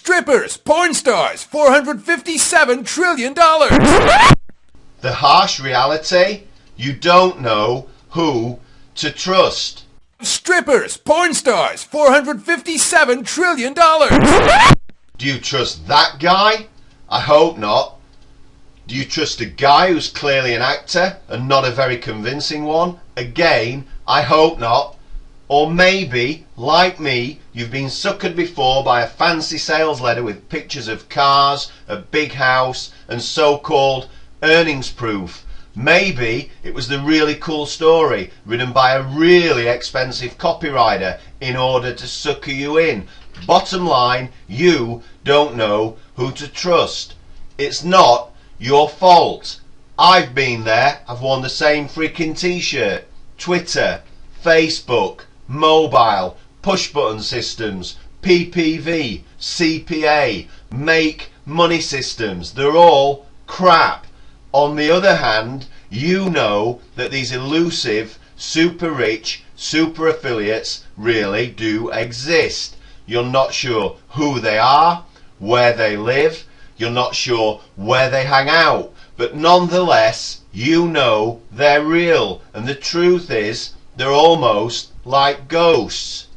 Strippers, porn stars, $457 trillion. The harsh reality? You don't know who to trust. Strippers, porn stars, $457 trillion. Do you trust that guy? I hope not. Do you trust a guy who's clearly an actor and not a very convincing one? Again, I hope not. Or maybe, like me, you've been suckered before by a fancy sales letter with pictures of cars, a big house, and so-called earnings proof. Maybe it was the really cool story written by a really expensive copywriter in order to sucker you in. Bottom line, you don't know who to trust. It's not your fault. I've been there. I've worn the same freaking t-shirt. Twitter, Facebook, mobile, push button systems, PPV, CPA, make money systems. They're all crap. On the other hand, you know that these elusive, super rich, super affiliates really do exist. You're not sure who they are, where they live, you're not sure where they hang out, but nonetheless, you know they're real, and the truth is, they're almost like ghosts.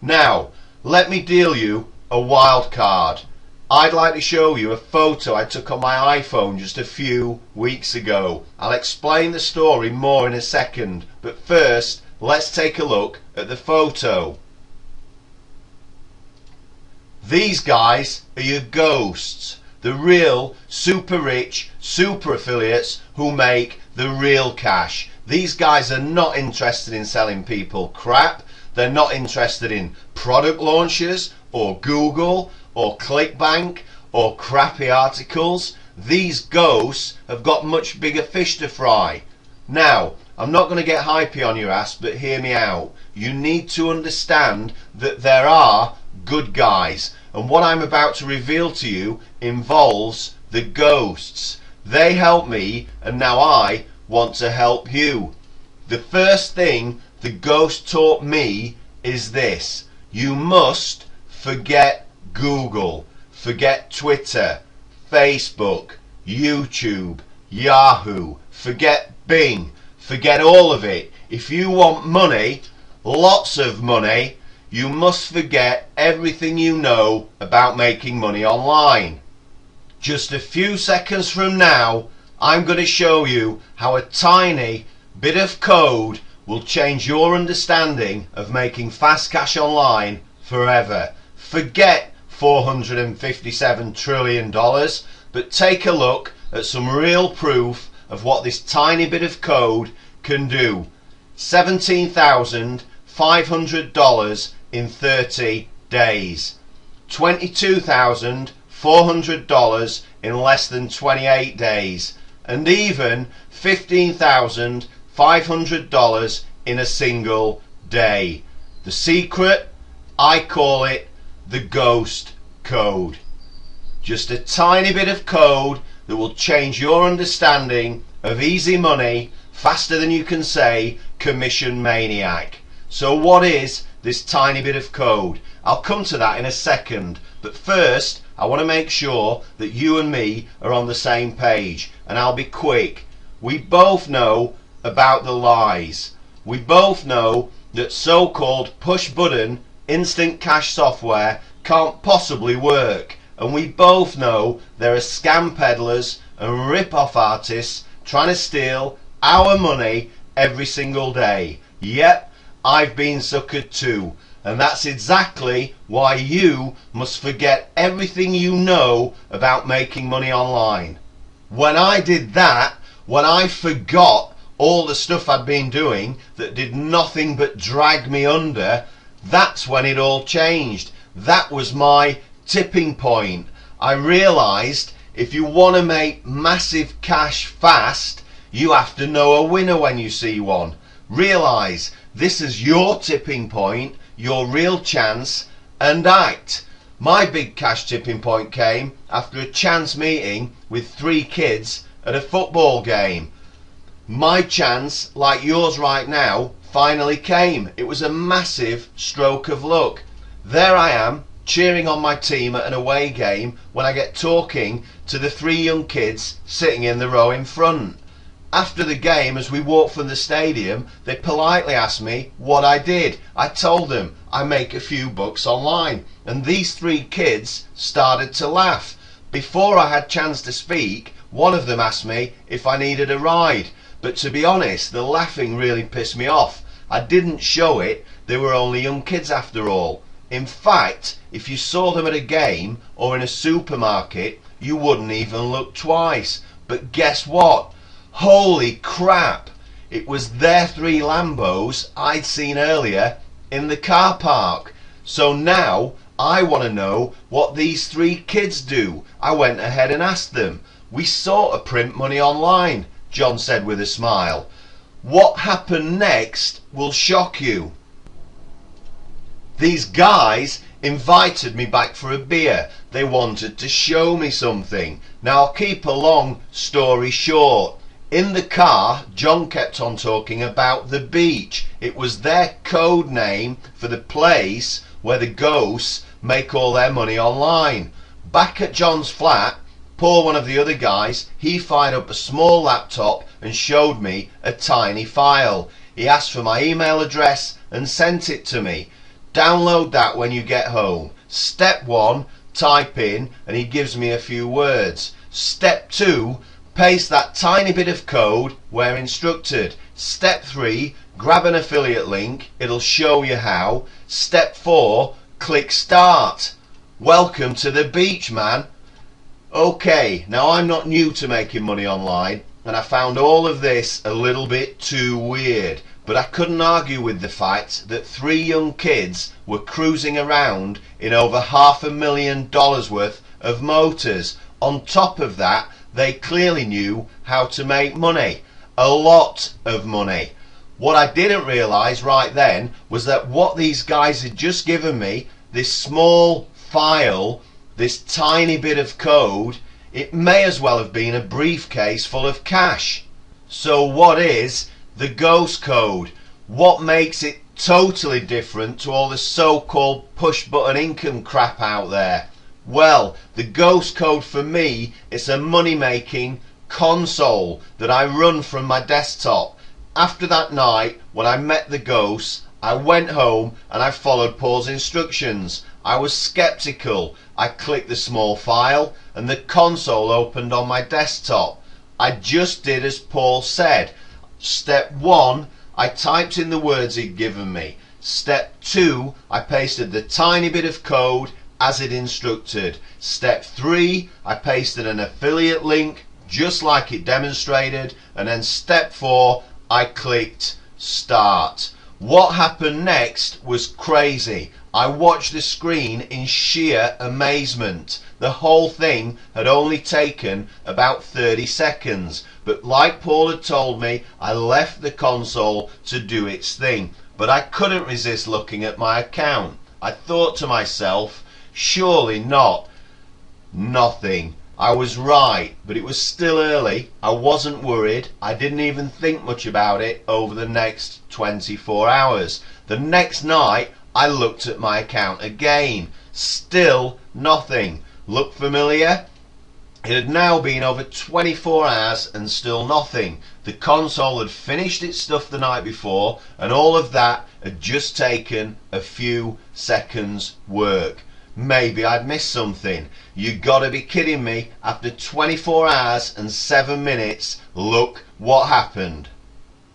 Now, let me deal you a wild card. I'd like to show you a photo I took on my iPhone just a few weeks ago. I'll explain the story more in a second, but first, let's take a look at the photo. These guys are your ghosts, the real super rich, super affiliates who make the real cash. These guys are not interested in selling people crap. They're not interested in product launches or Google or ClickBank or crappy articles. These ghosts have got much bigger fish to fry. Now, I'm not going to get hypey on your ass, but hear me out. You need to understand that there are good guys, and what I'm about to reveal to you involves the ghosts. They help me, and now I want to help you. The first thing the ghost taught me is this: you must forget Google, forget Twitter, Facebook, YouTube, Yahoo, forget Bing, forget all of it. If you want money, lots of money, you must forget everything you know about making money online. Just a few seconds from now, I'm going to show you how a tiny bit of code will change your understanding of making fast cash online forever. Forget $457 trillion, but take a look at some real proof of what this tiny bit of code can do. $17,500 in 30 days. $22,400 in less than 28 days. And even $15,500 in a single day. The secret? I call it the ghost code. Just a tiny bit of code that will change your understanding of easy money faster than you can say commission maniac. So what is this tiny bit of code? I'll come to that in a second, but first I want to make sure that you and me are on the same page, and I'll be quick. We both know about the lies. We both know that so-called push button instant cash software can't possibly work, and we both know there are scam peddlers and rip-off artists trying to steal our money every single day. Yep, I've been suckered too, and that's exactly why you must forget everything you know about making money online. When I did that, when I forgot all the stuff I'd been doing that did nothing but drag me under, that's when it all changed. That was my tipping point. I realised if you want to make massive cash fast, you have to know a winner when you see one. Realise this is your tipping point, your real chance, and act. My big cash tipping point came after a chance meeting with 3 kids at a football game. My chance, like yours right now, finally came. It was a massive stroke of luck. There I am, cheering on my team at an away game when I get talking to the 3 young kids sitting in the row in front. After the game, as we walked from the stadium, they politely asked me what I did. I told them I make a few bucks online, and these 3 kids started to laugh. Before I had chance to speak, one of them asked me if I needed a ride, but to be honest, the laughing really pissed me off. I didn't show it, they were only young kids after all. In fact, if you saw them at a game or in a supermarket, you wouldn't even look twice. But guess what? Holy crap! It was their 3 Lambos I'd seen earlier in the car park. So now I want to know what these 3 kids do. I went ahead and asked them. We sort of print money online, John said with a smile. What happened next will shock you. These guys invited me back for a beer. They wanted to show me something. Now I'll keep a long story short. In the car, John kept on talking about the beach. It was their code name for the place where the ghosts make all their money online. Back at John's flat, Paul, one of the other guys, he fired up a small laptop and showed me a tiny file. He asked for my email address and sent it to me. Download that when you get home. Step 1, type in, and he gives me a few words. Step 2, paste that tiny bit of code where instructed. Step 3, grab an affiliate link, it'll show you how. Step 4, click start. Welcome to the beach, man. Okay, now I'm not new to making money online, and I found all of this a little bit too weird. But I couldn't argue with the fact that 3 young kids were cruising around in over $500,000 worth of motors. On top of that, they clearly knew how to make money. A lot of money. What I didn't realise right then was that what these guys had just given me, this small file, this tiny bit of code, it may as well have been a briefcase full of cash. So what is the ghost code? What makes it totally different to all the so-called push button income crap out there? Well, the ghost code for me is a money making console that I run from my desktop. After that night when I met the ghosts, I went home and I followed Paul's instructions. I was skeptical. I clicked the small file and the console opened on my desktop. I just did as Paul said. Step 1, I typed in the words he'd given me. Step 2, I pasted the tiny bit of code as it instructed. Step 3, I pasted an affiliate link just like it demonstrated. And then step 4, I clicked start. What happened next was crazy. I watched the screen in sheer amazement. The whole thing had only taken about 30 seconds. But like Paul had told me, I left the console to do its thing. But I couldn't resist looking at my account. I thought to myself, surely not. Nothing. I was right, but it was still early. I wasn't worried. I didn't even think much about it over the next 24 hours. The next night, I looked at my account again. Still nothing. Look familiar? It had now been over 24 hours and still nothing. The console had finished its stuff the night before, and all of that had just taken a few seconds work. Maybe I'd missed something. You gotta be kidding me. After 24 hours and 7 minutes, look what happened.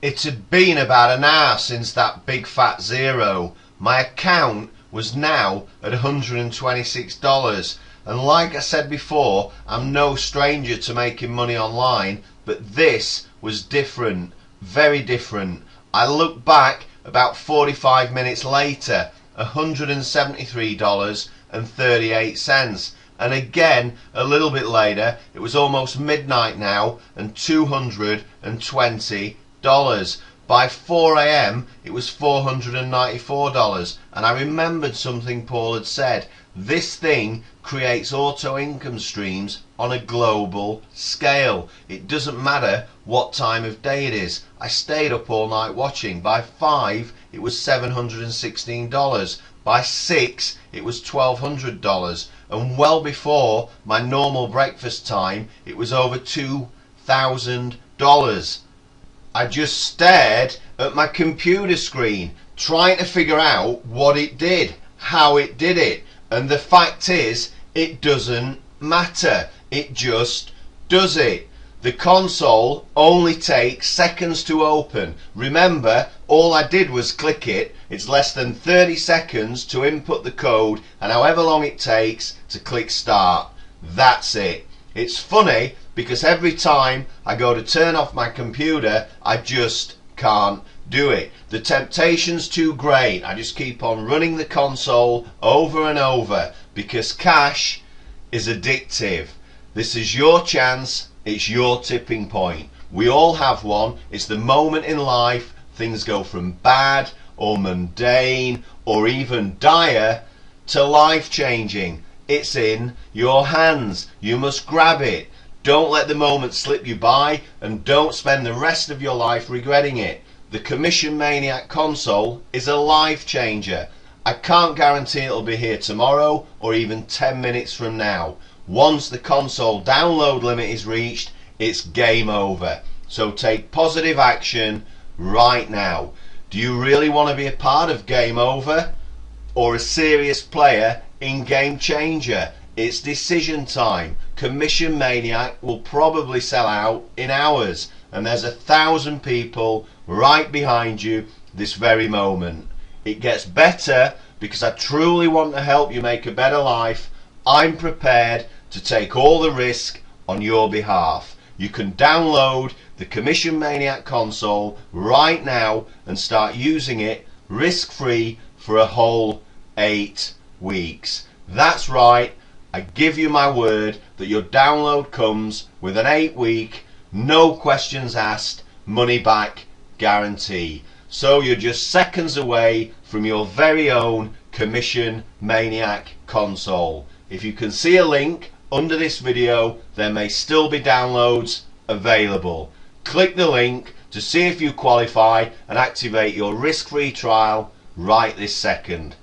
It had been about an hour since that big fat zero. My account was now at $126. And like I said before, I'm no stranger to making money online, but this was different, very different. I look back about 45 minutes later, $173.38. And again, a little bit later, it was almost midnight now, and $220. By 4 a.m. it was $494. And I remembered something Paul had said. This thing creates auto income streams on a global scale. It doesn't matter what time of day it is. I stayed up all night watching. By 5 it was $716. By 6 it was $1,200, and well before my normal breakfast time it was over $2,000. I just stared at my computer screen trying to figure out what it did, how it did it, and the fact is it doesn't matter, it just does it. The console only takes seconds to open. Remember, all I did was click it. It's less than 30 seconds to input the code and however long it takes to click start. That's it. It's funny because every time I go to turn off my computer, I just can't do it. The temptation's too great. I just keep on running the console over and over because cash is addictive. This is your chance. It's your tipping point. We all have one. It's the moment in life things go from bad or mundane or even dire to life-changing. It's in your hands. You must grab it. Don't let the moment slip you by, and don't spend the rest of your life regretting it. The Commission Maniac console is a life changer. I can't guarantee it'll be here tomorrow or even 10 minutes from now. Once the console download limit is reached, it's game over. So take positive action right now. Do you really want to be a part of Game Over or a serious player in Game Changer? It's decision time. Commission Maniac will probably sell out in hours, and there's 1,000 people right behind you this very moment. It gets better because I truly want to help you make a better life. I'm prepared to take all the risk on your behalf. You can download the Commission Maniac console right now and start using it risk-free for a whole 8 weeks. That's right, I give you my word that your download comes with an 8-week, no questions asked, money back guarantee. So you're just seconds away from your very own Commission Maniac console. If you can see a link under this video, there may still be downloads available. Click the link to see if you qualify and activate your risk-free trial right this second.